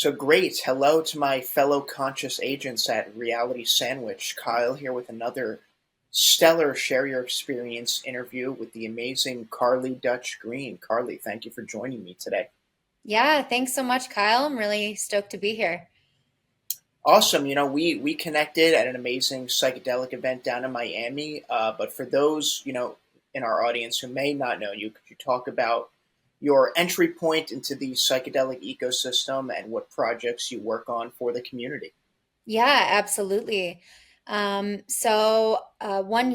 So great. Hello to my fellow conscious agents at Reality Sandwich. Kyle here with another stellar Share Your Experience interview with the amazing Carly Dutch Green. Carly, thank you for joining me today. Yeah, thanks so much, Kyle. I'm really stoked to be here. Awesome. We connected at an amazing psychedelic event down in Miami. But for those, in our audience who may not know you, could you talk about your entry point into the psychedelic ecosystem and what projects you work on for the community? Yeah, absolutely. 1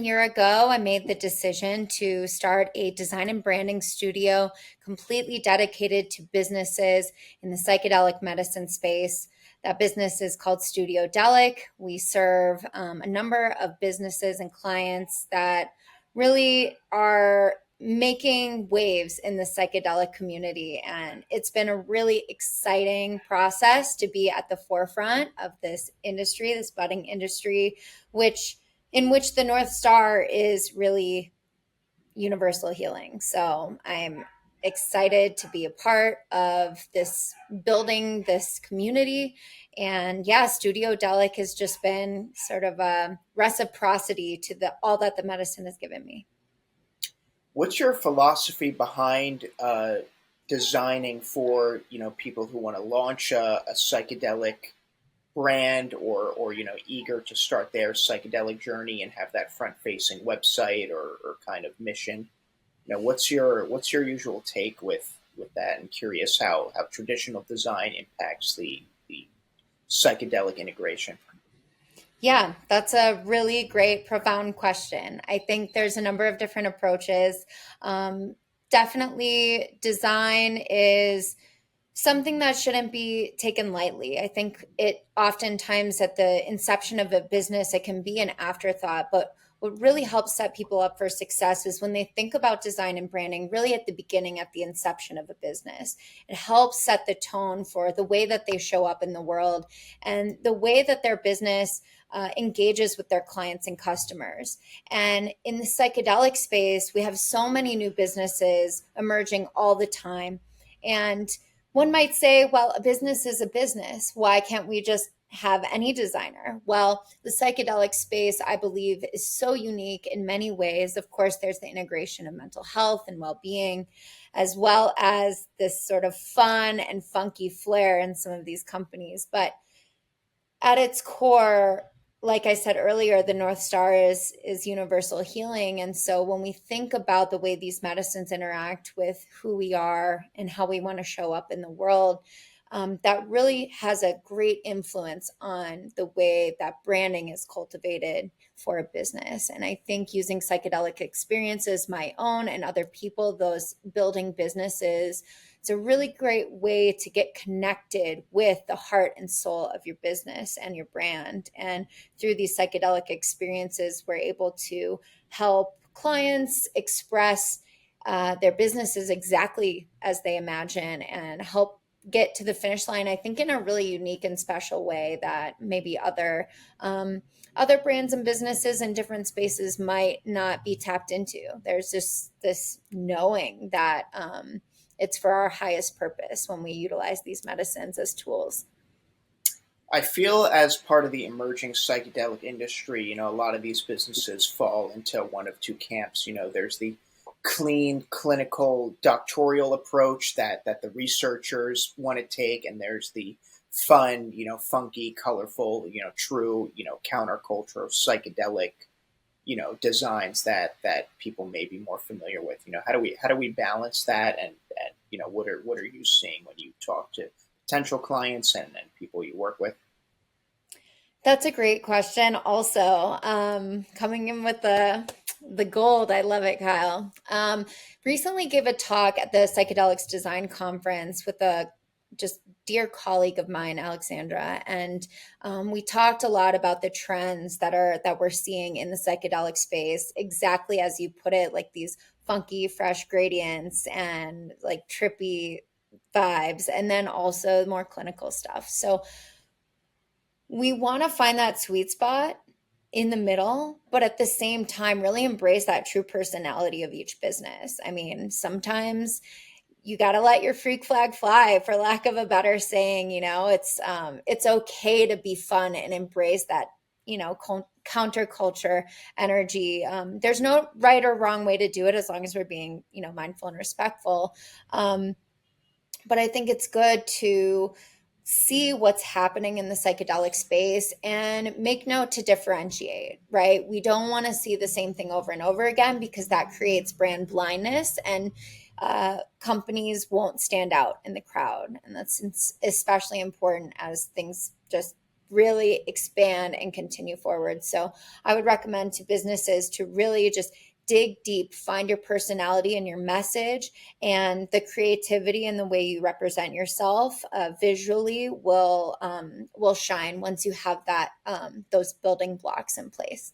year ago, I made the decision to start a design and branding studio completely dedicated to businesses in the psychedelic medicine space. That business is called Studio Delic. We serve a number of businesses and clients that really are making waves in the psychedelic community. And it's been a really exciting process to be at the forefront of this industry, this budding industry, which in which the North Star is really universal healing. So I'm excited to be a part of this building this community. And yeah, Studio Delic has just been sort of a reciprocity to the all that the medicine has given me. What's your philosophy behind designing for people who want to launch a psychedelic brand or eager to start their psychedelic journey and have that front facing website or kind of mission? What's your usual take with that? I'm curious how traditional design impacts the psychedelic integration. Yeah, that's a really great, profound question. I think there's a number of different approaches. Um, Definitely, design is something that shouldn't be taken lightly. I think it oftentimes at the inception of a business, it can be an afterthought, but what really helps set people up for success is when they think about design and branding really at the beginning, at the inception of a business. It helps set the tone for the way that they show up in the world and the way that their business engages with their clients and customers. And in the psychedelic space, we have so many new businesses emerging all the time. And one might say, well, a business is a business. Why can't we just have any designer? Well, the psychedelic space, I believe, is so unique in many ways. Of course, there's the integration of mental health and well being, as well as this sort of fun and funky flair in some of these companies. But at its core, like I said earlier, the North Star is universal healing. And so when we think about the way these medicines interact with who we are and how we want to show up in the world, that really has a great influence on the way that branding is cultivated for a business. And I think using psychedelic experiences, my own and other people, those building businesses, it's a really great way to get connected with the heart and soul of your business and your brand. And through these psychedelic experiences, we're able to help clients express their businesses exactly as they imagine and help get to the finish line, I think, in a really unique and special way that maybe other brands and businesses in different spaces might not be tapped into. There's just this knowing that it's for our highest purpose when we utilize these medicines as tools. I feel as part of the emerging psychedelic industry, a lot of these businesses fall into one of two camps. There's the clean, clinical, doctoral approach that the researchers want to take, and there's the fun, funky, colorful, true, counterculture psychedelic, designs that people may be more familiar with. How do we balance that, and what are you seeing when you talk to potential clients and people you work with? That's a great question. Also, coming in with the gold, I love it, Kyle. Recently gave a talk at the Psychedelics Design Conference with a just dear colleague of mine, Alexandra, and we talked a lot about the trends that we're seeing in the psychedelic space, exactly as you put it, like these funky, fresh gradients and like trippy vibes, and then also more clinical stuff. So we want to find that sweet spot in the middle, but at the same time, really embrace that true personality of each business. I mean, sometimes you got to let your freak flag fly, for lack of a better saying. It's okay to be fun and embrace that, counterculture energy. There's no right or wrong way to do it, as long as we're being, mindful and respectful. But I think it's good to see what's happening in the psychedelic space and make note to differentiate, right? We don't want to see the same thing over and over again, because that creates brand blindness, and companies won't stand out in the crowd. And that's especially important as things just really expand and continue forward. So I would recommend to businesses to really just dig deep, find your personality and your message, and the creativity and the way you represent yourself visually will shine once you have that those building blocks in place.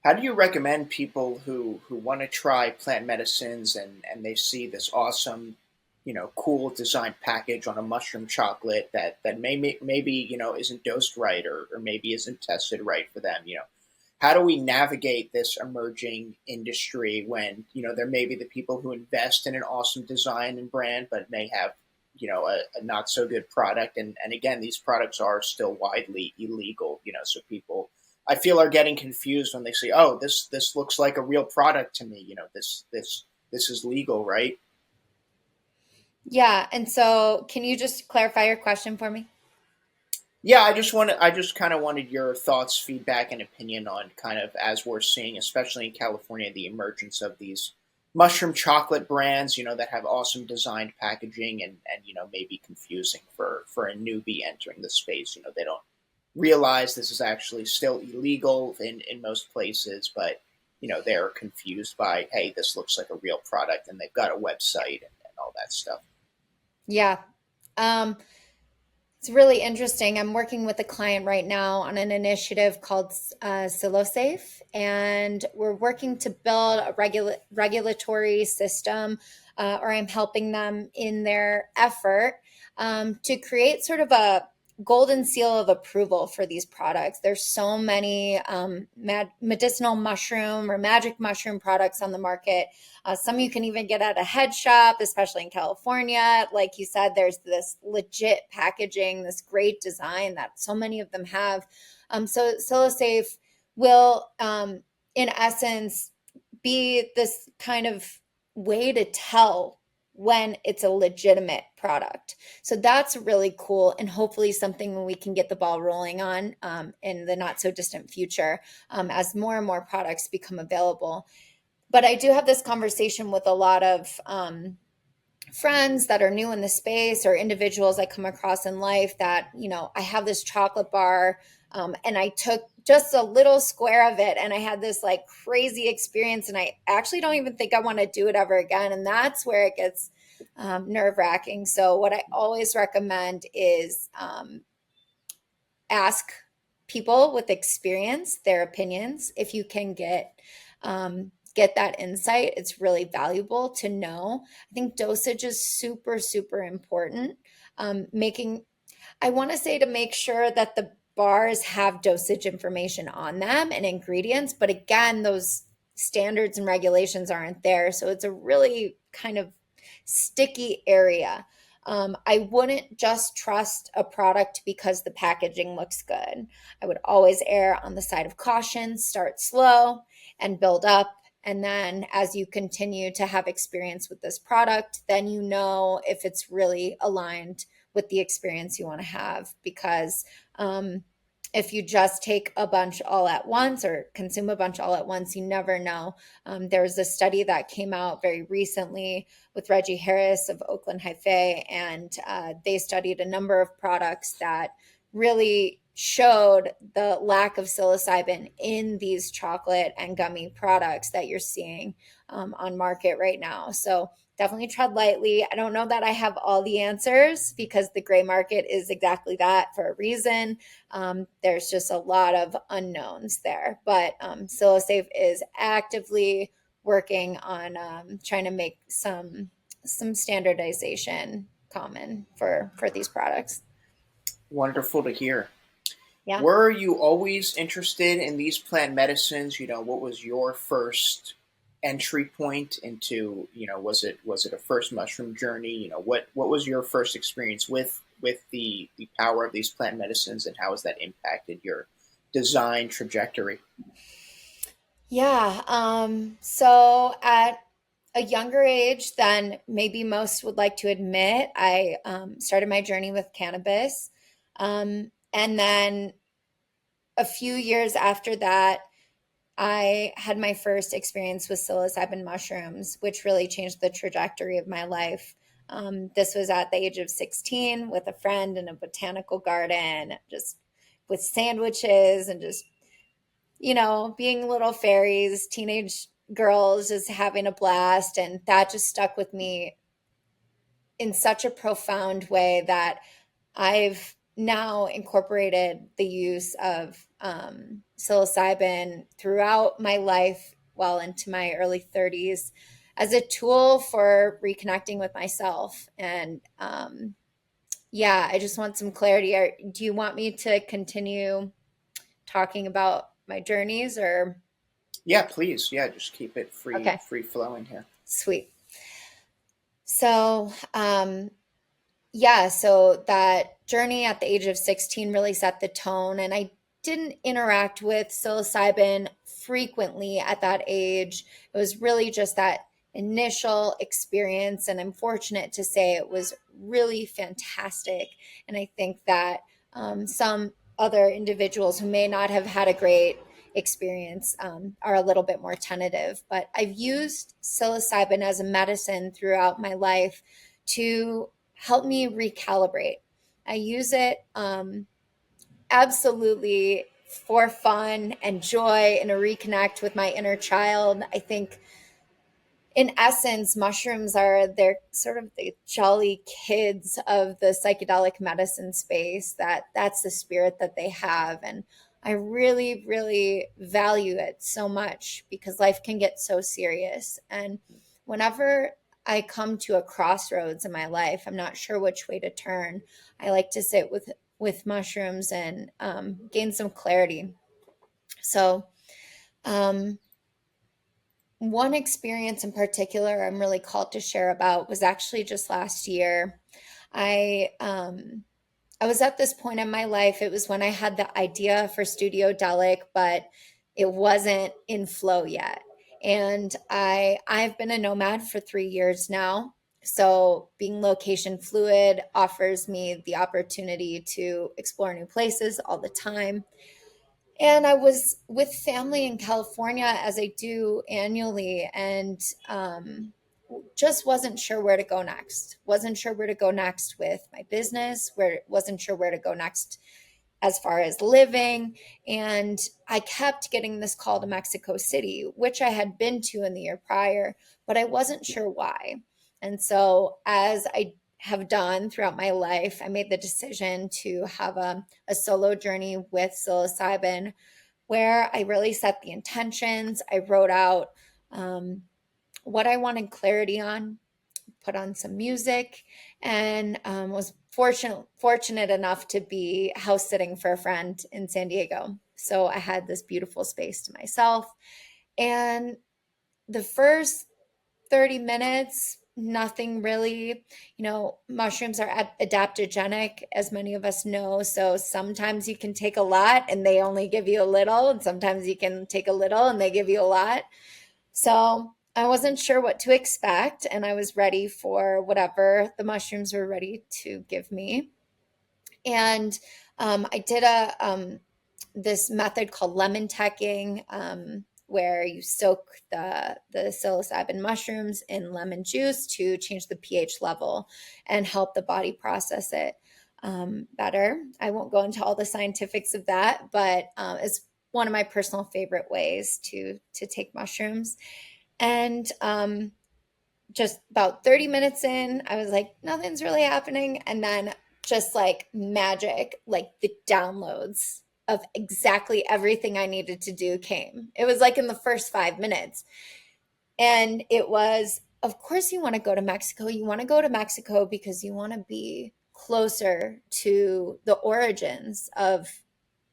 How do you recommend people who want to try plant medicines and they see this awesome, cool design package on a mushroom chocolate that maybe isn't dosed right, or maybe isn't tested right for them? How do we navigate this emerging industry when there may be the people who invest in an awesome design and brand, but may have a not so good product, and again, these products are still widely illegal, so people, I feel, are getting confused when they say, oh, this looks like a real product to me, this is legal, right? Yeah, and so can you just clarify your question for me? Yeah, I just kind of wanted your thoughts, feedback, and opinion on, kind of, as we're seeing, especially in California, the emergence of these mushroom chocolate brands, that have awesome designed packaging, and maybe confusing for a newbie entering the space. They don't realize this is actually still illegal in most places, but they're confused by, hey, this looks like a real product, and they've got a website and all that stuff. Yeah. Um, It's really interesting. I'm working with a client right now on an initiative called Psilosafe, and we're working to build a regulatory system, or I'm helping them in their effort to create sort of a golden seal of approval for these products. There's so many medicinal mushroom or magic mushroom products on the market. Some you can even get at a head shop, especially in California. Like you said, there's this legit packaging, this great design that so many of them have. So Silisafe will, in essence, be this kind of way to tell when it's a legitimate product. So that's really cool, and hopefully something we can get the ball rolling on in the not so distant future, as more and more products become available. But I do have this conversation with a lot of friends that are new in the space, or individuals I come across in life that, I have this chocolate bar, and I took just a little square of it, and I had this like crazy experience, and I actually don't even think I want to do it ever again. And that's where it gets nerve wracking. So, what I always recommend is ask people with experience their opinions. If you can get that insight, it's really valuable to know. I think dosage is super super important. Making I want to say to make sure that the bars have dosage information on them and ingredients, but again, those standards and regulations aren't there, so it's a really kind of sticky area. I wouldn't just trust a product because the packaging looks good. I would always err on the side of caution, start slow and build up. And then as you continue to have experience with this product, then you know if it's really aligned with the experience you want to have. Because if you just take a bunch all at once or consume a bunch all at once, you never know. There was a study that came out very recently with Reggie Harris of Oakland High Fae, and they studied a number of products that really showed the lack of psilocybin in these chocolate and gummy products that you're seeing on market right now. So definitely tread lightly. I don't know that I have all the answers, because the gray market is exactly that for a reason. There's just a lot of unknowns there, but Psilosafe is actively working on trying to make some standardization common for these products. Wonderful to hear. Yeah. Were you always interested in these plant medicines? What was your first entry point into, was it a first mushroom journey? What was your first experience with the power of these plant medicines, and how has that impacted your design trajectory? Yeah. So at a younger age than maybe most would like to admit, I started my journey with cannabis. And then a few years after that, I had my first experience with psilocybin mushrooms, which really changed the trajectory of my life. This was at the age of 16 with a friend in a botanical garden, just with sandwiches and just, being little fairies, teenage girls, just having a blast. And that just stuck with me in such a profound way that I've now incorporated the use of psilocybin throughout my life, well into my early 30s, as a tool for reconnecting with myself. And yeah, I just want some clarity. Do you want me to continue talking about my journeys or? Yeah, please. Yeah, just keep it Okay, free flowing here. sweet. So, yeah, so that journey at the age of 16 really set the tone. And I didn't interact with psilocybin frequently at that age. It was really just that initial experience. And I'm fortunate to say it was really fantastic. And I think that some other individuals who may not have had a great experience are a little bit more tentative. But I've used psilocybin as a medicine throughout my life to help me recalibrate. I use it absolutely for fun and joy and to reconnect with my inner child. I think in essence, mushrooms are they're sort of the jolly kids of the psychedelic medicine space. That's the spirit that they have. And I really, really value it so much because life can get so serious. And whenever I come to a crossroads in my life, I'm not sure which way to turn. I like to sit with mushrooms and gain some clarity. So um, one experience in particular I'm really called to share about was actually just last year. I was at this point in my life. It was when I had the idea for Studio Delic, but it wasn't in flow yet. And I've been a nomad for 3 years now. So being location fluid offers me the opportunity to explore new places all the time. And I was with family in California as I do annually, and just wasn't sure where to go next. Wasn't sure where to go next with my business, where wasn't sure where to go next as far as living. And I kept getting this call to Mexico City, which I had been to in the year prior, but I wasn't sure why. And so, as I have done throughout my life, I made the decision to have a solo journey with psilocybin where I really set the intentions. I wrote out what I wanted clarity on, put on some music, and was fortunate enough to be house sitting for a friend in San Diego. So I had this beautiful space to myself. And the first 30 minutes, nothing really. Mushrooms are adaptogenic, as many of us know. So sometimes you can take a lot and they only give you a little, and sometimes you can take a little and they give you a lot. So I wasn't sure what to expect, and I was ready for whatever the mushrooms were ready to give me. And I did a this method called lemon teching, where you soak the psilocybin mushrooms in lemon juice to change the pH level and help the body process it better. I won't go into all the scientifics of that, but it's one of my personal favorite ways to take mushrooms. And just about 30 minutes in, I was like, nothing's really happening. And then just like magic, like the downloads of exactly everything I needed to do came. It was like in the first 5 minutes. And it was, of course, you want to go to Mexico. You want to go to Mexico because you want to be closer to the origins of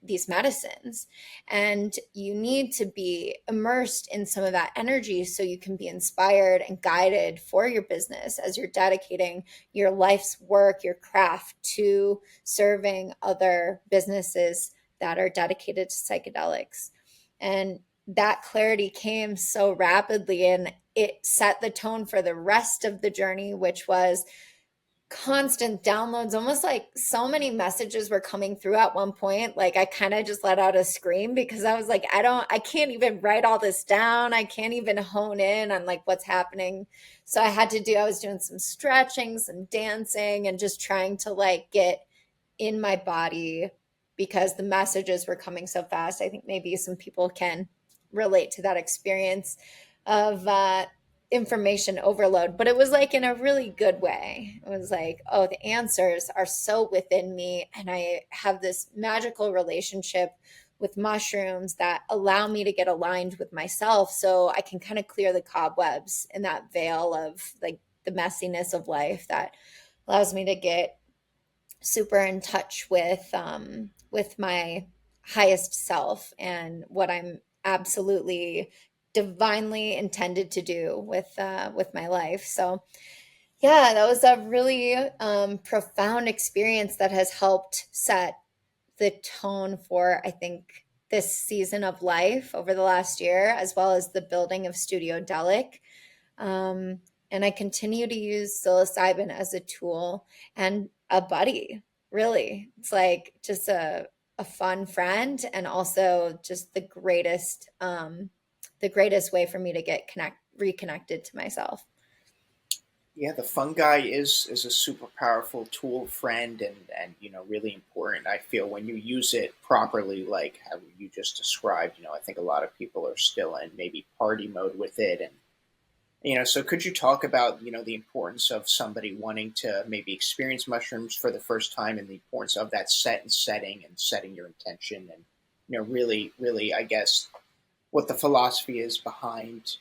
these medicines. And you need to be immersed in some of that energy so you can be inspired and guided for your business as you're dedicating your life's work, your craft to serving other businesses that are dedicated to psychedelics. And that clarity came so rapidly, and it set the tone for the rest of the journey, which was constant downloads, almost like so many messages were coming through at one point. Like I kind of just let out a scream because I was like, I can't even write all this down. I can't even hone in on like what's happening. So I was doing some stretching, some dancing, and just trying to like get in my body because the messages were coming so fast. I think maybe some people can relate to that experience of information overload, but it was like in a really good way. It was like, oh, the answers are so within me, and I have this magical relationship with mushrooms that allow me to get aligned with myself so I can kind of clear the cobwebs in that veil of like the messiness of life that allows me to get super in touch with my highest self and what I'm absolutely divinely intended to do with my life. So yeah, that was a really profound experience that has helped set the tone for, I think, this season of life over the last year, as well as the building of Studio Delic. Um, and I continue to use psilocybin as a tool and a buddy, really. It's like just a fun friend, and also just the greatest way for me to get reconnected to myself. Yeah, the fungi is a super powerful tool, friend, and really important. I feel when you use it properly, like how you just described. I think a lot of people are still in maybe party mode with it, and so could you talk about the importance of somebody wanting to maybe experience mushrooms for the first time, and the importance of that setting and setting your intention, and really, I guess what the philosophy is behind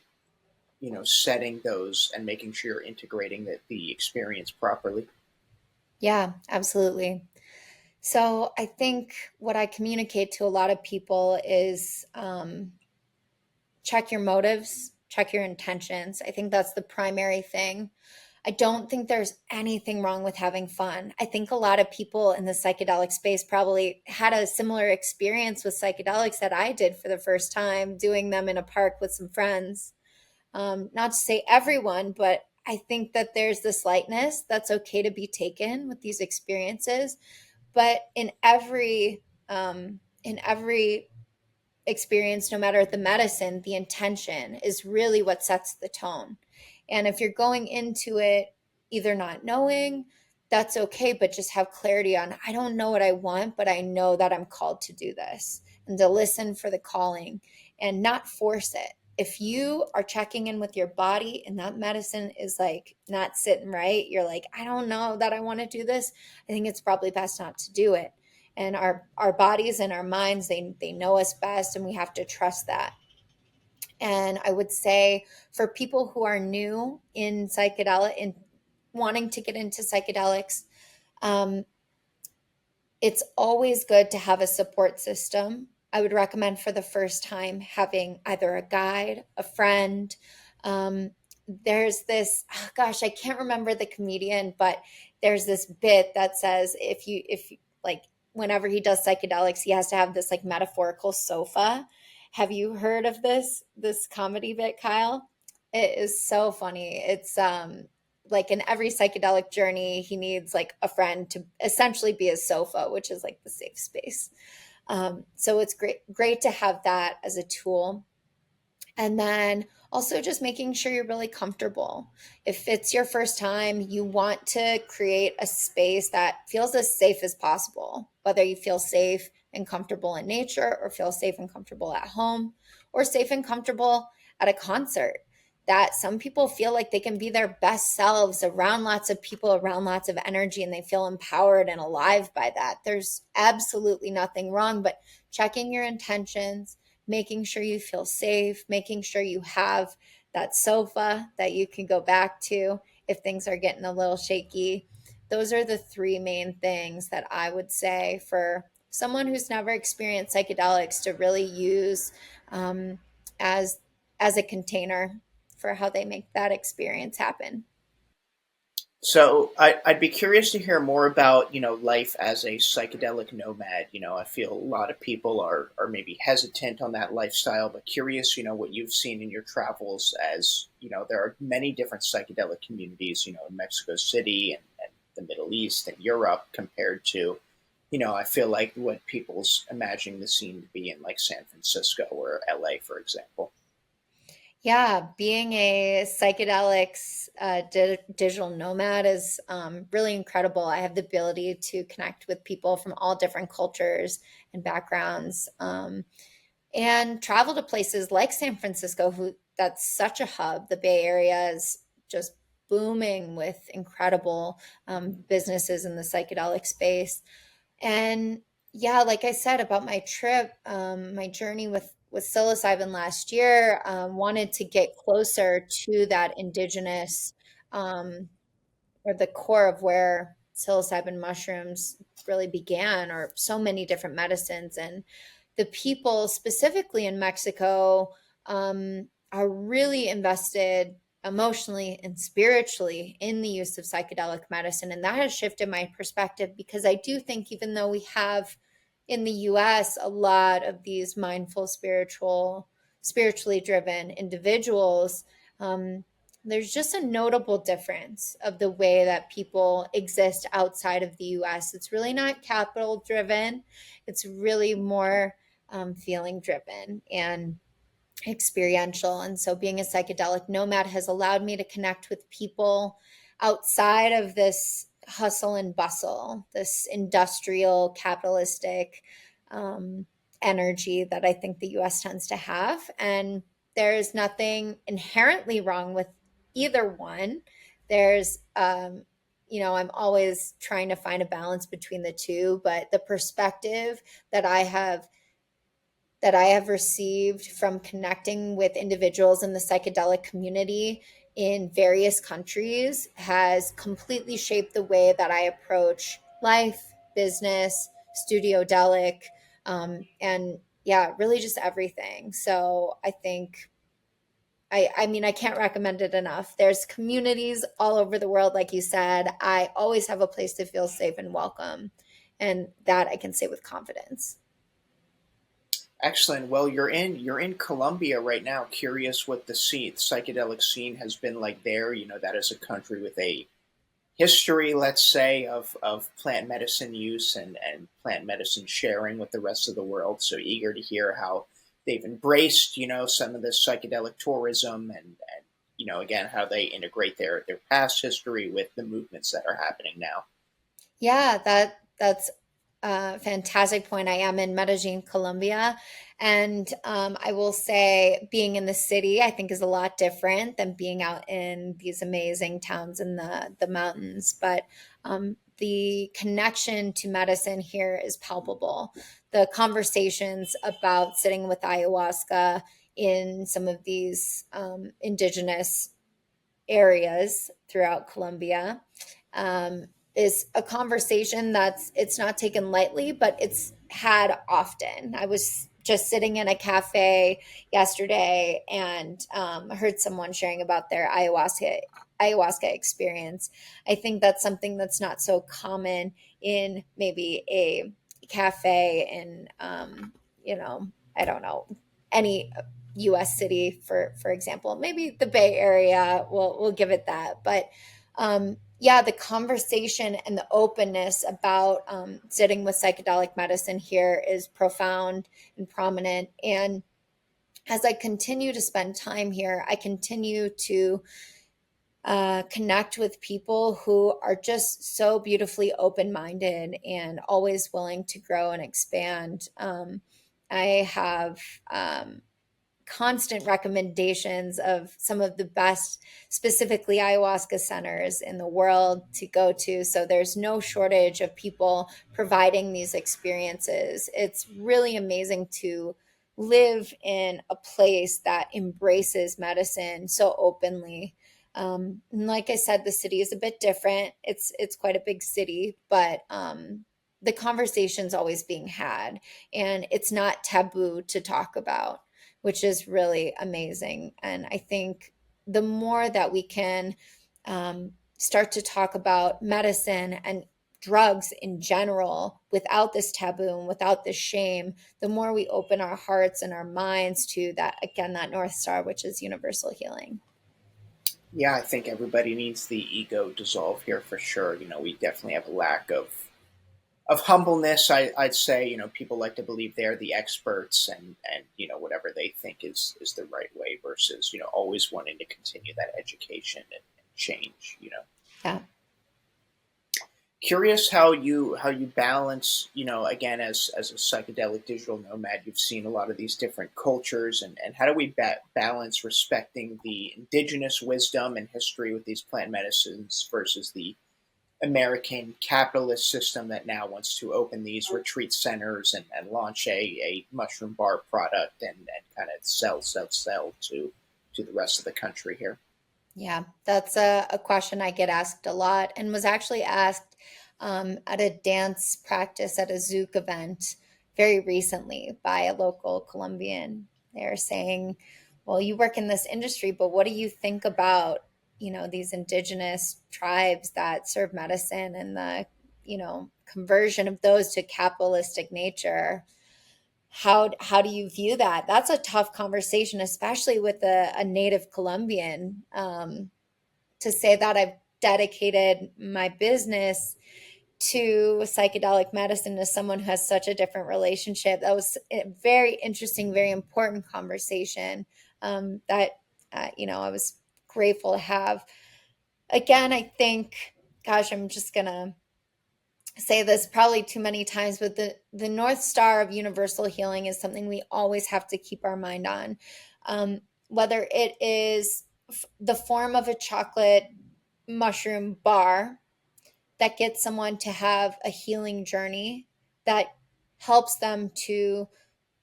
setting those and making sure you're integrating the experience properly. Yeah, absolutely. So I think what I communicate to a lot of people is check your motives, check your intentions. I think that's the primary thing. I don't think there's anything wrong with having fun. I think a lot of people in the psychedelic space probably had a similar experience with psychedelics that I did for the first time, doing them in a park with some friends. Not to say everyone, but I think that there's this lightness that's okay to be taken with these experiences. But in every experience, no matter the medicine, the intention is really what sets the tone. And if you're going into it either not knowing, that's okay, but just have clarity on, I don't know what I want, but I know that I'm called to do this, and to listen for the calling and not force it. If you are checking in with your body and that medicine is like not sitting right, you're like, I don't know that I want to do this, I think it's probably best not to do it. And our bodies and our minds, they know us best, and we have to trust that. And I would say for people who are new in psychedelic in wanting to get into psychedelics, um, it's always good to have a support system. I would recommend for the first time having either a guide, a friend. Um, there's this, oh gosh, I can't remember the comedian, but there's this bit that says like, whenever he does psychedelics, he has to have this like metaphorical sofa. Have you heard of this comedy bit, Kyle? It is so funny. It's like in every psychedelic journey, he needs like a friend to essentially be his sofa, which is like the safe space. So it's great to have that as a tool. And then also just making sure you're really comfortable. If it's your first time, you want to create a space that feels as safe as possible, whether you feel safe and comfortable in nature, or feel safe and comfortable at home, or safe and comfortable at a concert. That some people feel like they can be their best selves around lots of people, around lots of energy, and they feel empowered and alive by that. There's absolutely nothing wrong, but checking your intentions, making sure you feel safe, making sure you have that sofa that you can go back to if things are getting a little shaky. Those are the three main things that I would say for someone who's never experienced psychedelics to really use um, as as a container for how they make that experience happen. So I'd be curious to hear more about, life as a psychedelic nomad. I feel a lot of people are maybe hesitant on that lifestyle, but curious, what you've seen in your travels as, there are many different psychedelic communities, in Mexico City and the Middle East and Europe compared to, I feel like what people's imagining the scene to be in like San Francisco or LA, for example. Yeah, being a psychedelics digital nomad is really incredible. I have the ability to connect with people from all different cultures and backgrounds, and travel to places like San Francisco, who that's such a hub. The Bay Area is just booming with incredible businesses in the psychedelic space. And yeah, like I said about my trip, my journey with psilocybin last year, wanted to get closer to that indigenous, um, or the core of where psilocybin mushrooms really began, or so many different medicines. And the people, specifically in Mexico, are really invested emotionally and spiritually in the use of psychedelic medicine. And that has shifted my perspective, because I do think, even though we have in the US a lot of these mindful, spiritually driven individuals, um, there's just a notable difference of the way that people exist outside of the US. It's really not capital driven, it's really more feeling driven and experiential. And so being a psychedelic nomad has allowed me to connect with people outside of this hustle and bustle, this industrial capitalistic um, energy that I think the US tends to have. And there's nothing inherently wrong with either one. There's, I'm always trying to find a balance between the two, but the perspective that I have that I have received from connecting with individuals in the psychedelic community in various countries has completely shaped the way that I approach life, business, studio delic, and yeah, really just everything. So I think I mean, I can't recommend it enough. There's communities all over the world, like you said. I always have a place to feel safe and welcome. And that I can say with confidence. Excellent. Well, you're in Colombia right now. Curious what the psychedelic scene has been like there. That is a country with a history, let's say, of plant medicine use and plant medicine sharing with the rest of the world. So eager to hear how they've embraced, some of this psychedelic tourism and again, how they integrate their past history with the movements that are happening now. Yeah, that's a fantastic point. I am in Medellin, Colombia, and I will say being in the city, I think, is a lot different than being out in these amazing towns in the mountains. But the connection to medicine here is palpable. The conversations about sitting with ayahuasca in some of these indigenous areas throughout Colombia, is a conversation that's it's not taken lightly, but it's had often. I was just sitting in a cafe yesterday and heard someone sharing about their ayahuasca experience. I think that's something that's not so common in maybe a cafe in I don't know, any US city, for example. Maybe the Bay Area, we'll give it that. But yeah, the conversation and the openness about sitting with psychedelic medicine here is profound and prominent. And as I continue to spend time here, I continue to connect with people who are just so beautifully open minded and always willing to grow and expand. I have constant recommendations of some of the best, specifically ayahuasca centers in the world to go to. So there's no shortage of people providing these experiences. It's really amazing to live in a place that embraces medicine so openly. And like I said, the city is a bit different. It's quite a big city, but the conversation's always being had, and it's not taboo to talk about, which is really amazing. And I think the more that we can start to talk about medicine and drugs in general without this taboo and without this shame, the more we open our hearts and our minds to that, again, that North Star, which is universal healing. Yeah, I think everybody needs the ego dissolve here for sure. We definitely have a lack of humbleness. I'd say, people like to believe they're the experts, and whatever they think is the right way, versus always wanting to continue that education and change. Yeah. Curious how you balance, again, as a psychedelic digital nomad, you've seen a lot of these different cultures, and how do we balance respecting the indigenous wisdom and history with these plant medicines versus the American capitalist system that now wants to open these retreat centers and launch a mushroom bar product, and kind of sell to the rest of the country here. Yeah, that's a question I get asked a lot, and was actually asked at a dance practice at a Zouk event very recently by a local Colombian. They're saying, well, you work in this industry, but what do you think about, these indigenous tribes that serve medicine and the, conversion of those to capitalistic nature? How do you view that? That's a tough conversation, especially with a native Colombian. To say that I've dedicated my business to psychedelic medicine as someone who has such a different relationship. That was a very interesting, very important conversation that I was grateful to have. Again, I think, gosh, I'm just gonna say this probably too many times, but the North Star of universal healing is something we always have to keep our mind on. Whether it is the form of a chocolate mushroom bar that gets someone to have a healing journey that helps them to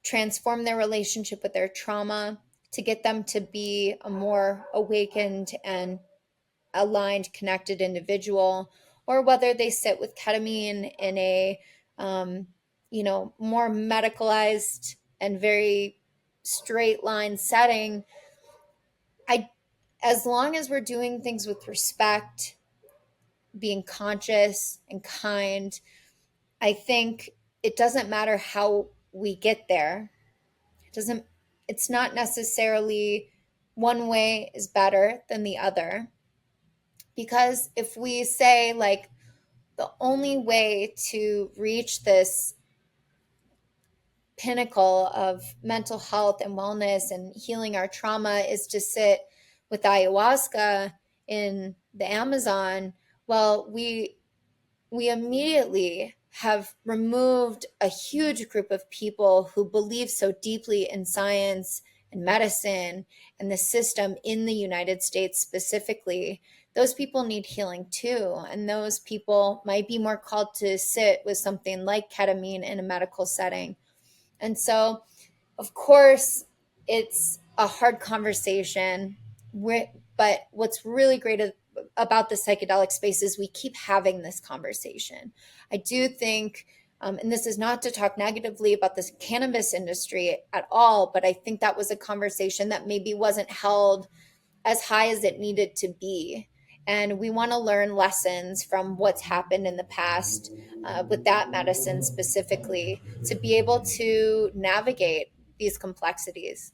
transform their relationship with their trauma, to get them to be a more awakened and aligned, connected individual, or whether they sit with ketamine in a, um, more medicalized and very straight line setting. I, as long as we're doing things with respect, being conscious and kind, I think it doesn't matter how we get there. It doesn't, it's not necessarily one way is better than the other. Because if we say, like, the only way to reach this pinnacle of mental health and wellness and healing our trauma is to sit with ayahuasca in the Amazon, well, we immediately have removed a huge group of people who believe so deeply in science and medicine and the system in the United States specifically. Those people need healing too. And those people might be more called to sit with something like ketamine in a medical setting. And so, of course, it's a hard conversation. But what's really great about the psychedelic space is we keep having this conversation. I do think, and this is not to talk negatively about this cannabis industry at all, but I think that was a conversation that maybe wasn't held as high as it needed to be. And we want to learn lessons from what's happened in the past with that medicine specifically to be able to navigate these complexities.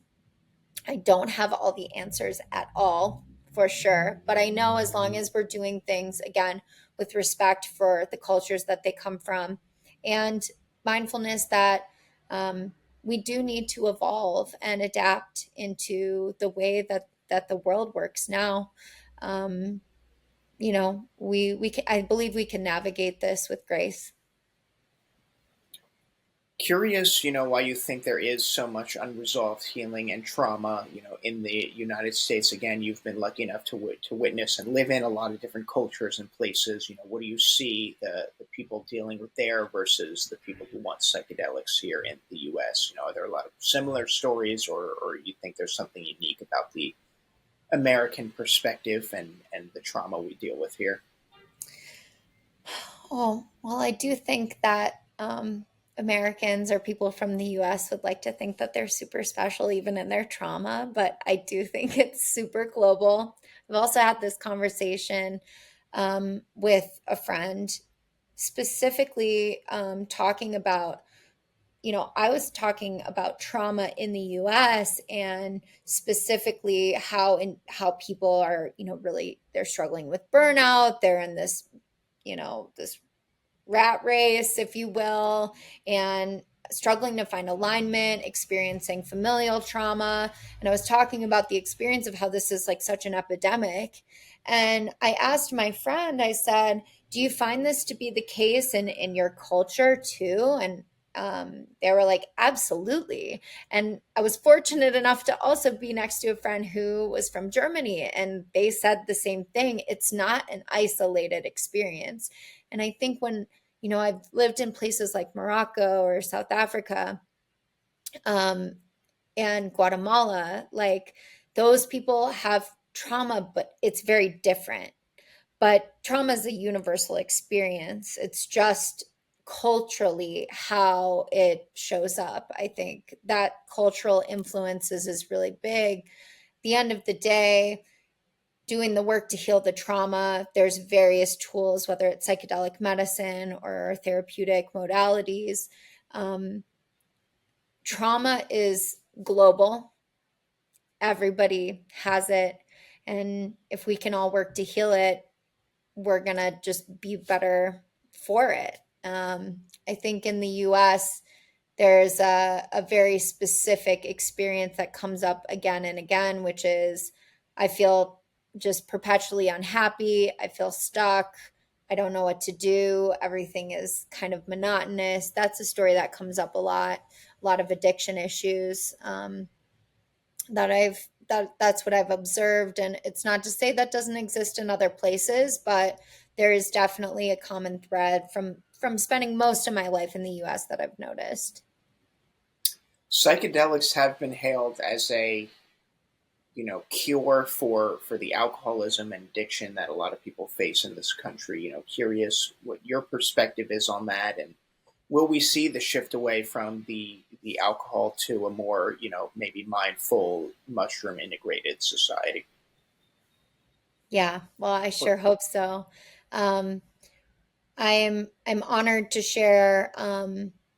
I don't have all the answers at all, for sure, but I know as long as we're doing things, again, with respect for the cultures that they come from and mindfulness that we do need to evolve and adapt into the way that the world works now. Um, I believe we can navigate this with grace. Curious, why you think there is so much unresolved healing and trauma, in the United States. Again, you've been lucky enough to witness and live in a lot of different cultures and places. What do you see the people dealing with there versus the people who want psychedelics here in the U.S.? Are there a lot of similar stories, or you think there's something unique about the American perspective and the trauma we deal with here? Oh, well, I do think that Americans or people from the US would like to think that they're super special even in their trauma, but I do think it's super global. I've also had this conversation with a friend, specifically talking about, I was talking about trauma in the US and specifically how people are, really they're struggling with burnout, they're in this rat race, if you will, and struggling to find alignment, experiencing familial trauma. And I was talking about the experience of how this is like such an epidemic. And I asked my friend, I said, do you find this to be the case in your culture too? And they were like, absolutely. And I was fortunate enough to also be next to a friend who was from Germany, and they said the same thing. It's not an isolated experience. And I think when I've lived in places like Morocco or South Africa, um, and Guatemala, like those people have trauma, but it's very different. But trauma is a universal experience. It's just culturally how it shows up. I think that cultural influences is really big. At the end of the day, doing the work to heal the trauma, there's various tools, whether it's psychedelic medicine or therapeutic modalities. Um, Trauma is global, everybody has it. And if we can all work to heal it, we're going to just be better for it. I think in the US, there's a very specific experience that comes up again and again, which is I feel just perpetually unhappy. I feel stuck. I don't know what to do. Everything is kind of monotonous. That's a story that comes up a lot of addiction issues that's what I've observed. And it's not to say that doesn't exist in other places, but there is definitely a common thread from spending most of my life in the US that I've noticed. Psychedelics have been hailed as a cure for the alcoholism and addiction that a lot of people face in this country. Curious what your perspective is on that, and will we see the shift away from the alcohol to a more maybe mindful mushroom integrated society? Yeah, well, I sure hope so. Um, I'm honored to share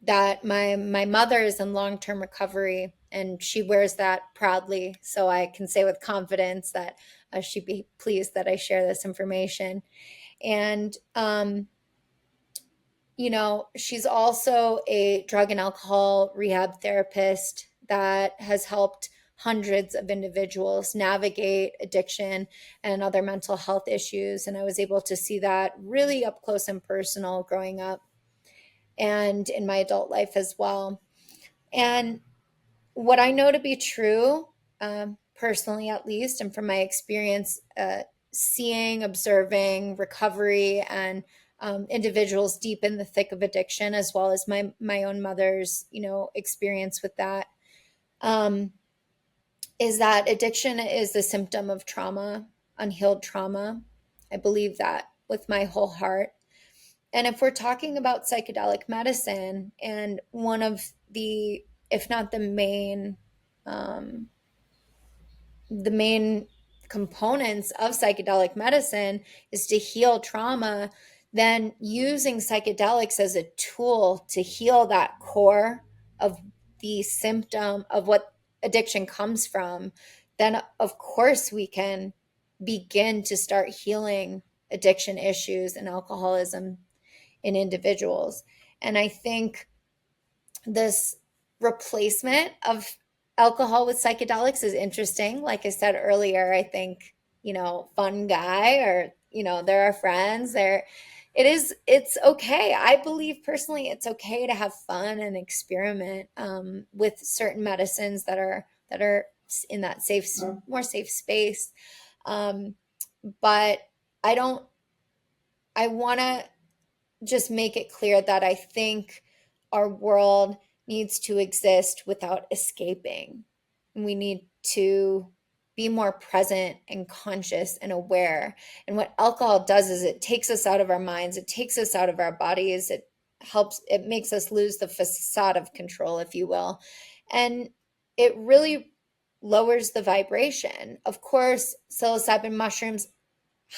that my mother is in long-term recovery, and she wears that proudly. So I can say with confidence that she'd be pleased that I share this information. And she's also a drug and alcohol rehab therapist that has helped hundreds of individuals navigate addiction and other mental health issues. And I was able to see that really up close and personal growing up and in my adult life as well. And what I know to be true, personally at least, and from my experience, seeing, observing recovery and individuals deep in the thick of addiction, as well as my own mother's experience with that, um, is that addiction is the symptom of trauma, unhealed trauma. I believe that with my whole heart. And if we're talking about psychedelic medicine, and one of the, if not um, the main components of psychedelic medicine is to heal trauma, then using psychedelics as a tool to heal that core of the symptom of what addiction comes from, then of course we can begin to start healing addiction issues and alcoholism in individuals. And I think this replacement of alcohol with psychedelics is interesting. Like I said earlier, I think, fun guy, or, there are friends there. It's okay. I believe personally it's okay to have fun and experiment with certain medicines that are in that more safe space. Um, but I don't, I want to just make it clear that I think our world needs to exist without escaping. We need to be more present and conscious and aware. And what alcohol does is it takes us out of our minds, it takes us out of our bodies, it makes us lose the facade of control, if you will. And it really lowers the vibration. Of course, psilocybin mushrooms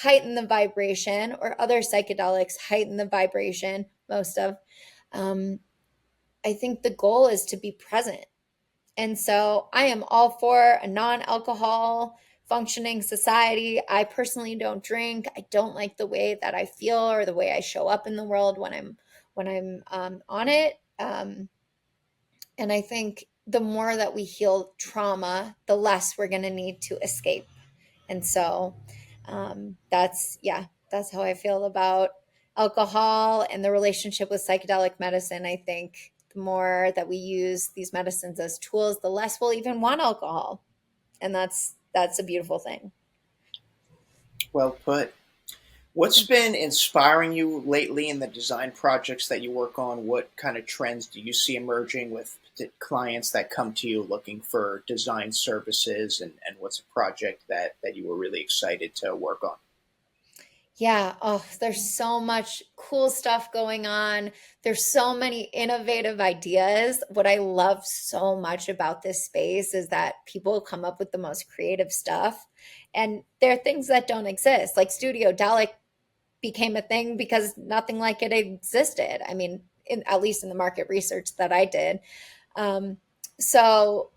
heighten the vibration, or other psychedelics heighten the vibration, most of. Um, I think the goal is to be present. And so I am all for a non-alcohol functioning society. I personally don't drink. I don't like the way that I feel or the way I show up in the world when I'm on it. And I think the more that we heal trauma, the less we're going to need to escape. And so that's how I feel about alcohol and the relationship with psychedelic medicine. I think the more that we use these medicines as tools, the less we'll even want alcohol. And that's a beautiful thing. Well put. What's been inspiring you lately in the design projects that you work on? What kind of trends do you see emerging with the clients that come to you looking for design services? And what's a project that you were really excited to work on? Yeah. Oh, there's so much cool stuff going on. There's so many innovative ideas. What I love so much about this space is that people come up with the most creative stuff. And there are things that don't exist. Like Studio Delic became a thing because nothing like it existed. I mean, at least in the market research that I did. So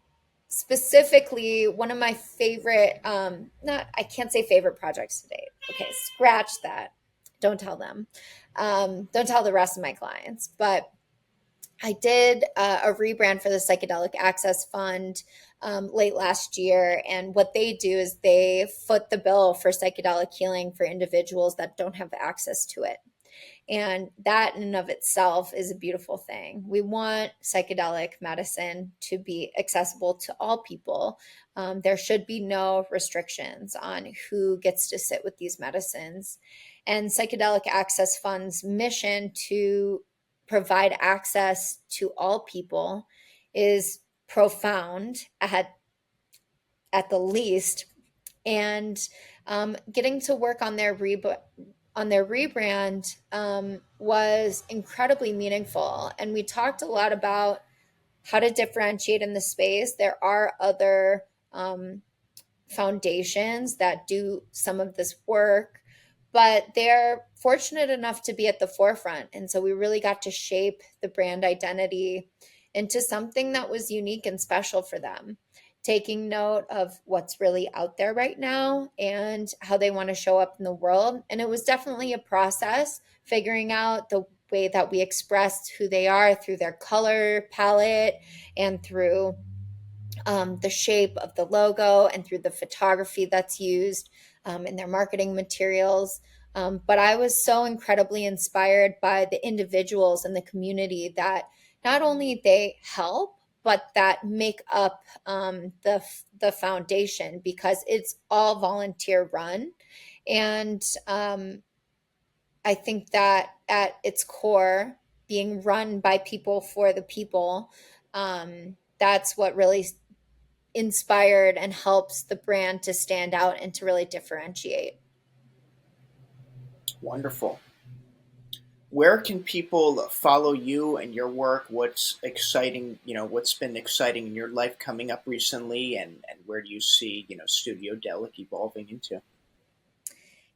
specifically, one of my favorite, not, I can't say favorite projects to date. Okay, scratch that. Don't tell them. Don't tell the rest of my clients. But I did a rebrand for the Psychedelic Access Fund late last year. And what they do is they foot the bill for psychedelic healing for individuals that don't have access to it. And that in and of itself is a beautiful thing. We want psychedelic medicine to be accessible to all people. There should be no restrictions on who gets to sit with these medicines. And Psychedelic Access Fund's mission to provide access to all people is profound at the least. And getting to work on their rebrand was incredibly meaningful. And we talked a lot about how to differentiate in the space. There are other foundations that do some of this work, but they're fortunate enough to be at the forefront. And so we really got to shape the brand identity into something that was unique and special for them, taking note of what's really out there right now and how they want to show up in the world. And it was definitely a process figuring out the way that we expressed who they are through their color palette and through the shape of the logo and through the photography that's used in their marketing materials. But I was so incredibly inspired by the individuals in the community that not only they help, but that make up the foundation, because it's all volunteer run. And I think that at its core, being run by people for the people, that's what really inspired and helps the brand to stand out and to really differentiate. Wonderful. Where can people follow you and your work? What's exciting, what's been exciting in your life coming up recently, and where do you see, Studio Delic evolving into?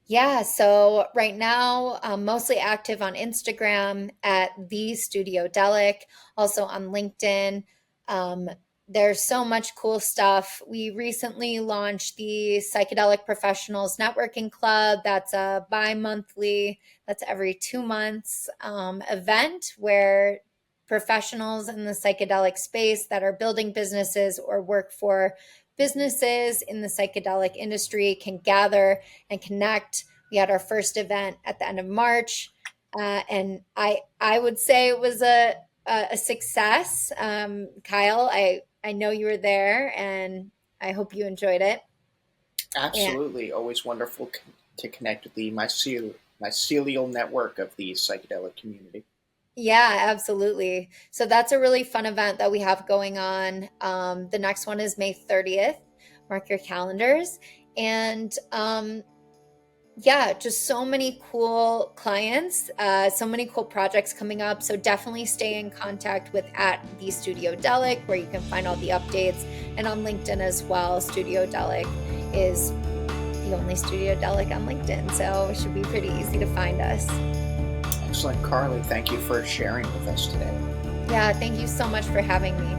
Yeah, so right now, I'm mostly active on Instagram at the Studio Delic, also on LinkedIn. Um, there's so much cool stuff. We recently launched the Psychedelic Professionals Networking Club. That's a bi-monthly, that's every 2 months event where professionals in the psychedelic space that are building businesses or work for businesses in the psychedelic industry can gather and connect. We had our first event at the end of March, and I would say it was a success. Kyle, I know you were there, and I hope you enjoyed it. And Absolutely, always wonderful to connect with the mycelial network of the psychedelic community. yeah, absolutely. So that's a really fun event that we have going on. The next one is May 30th. mark your calendars. And yeah, just so many cool clients, so many cool projects coming up. So definitely stay in contact with at the Studio Delic, where you can find all the updates, and on LinkedIn as well. Studio Delic is the only Studio Delic on LinkedIn, so it should be pretty easy to find us. Excellent, Carly. Thank you for sharing with us today. Yeah, thank you so much for having me.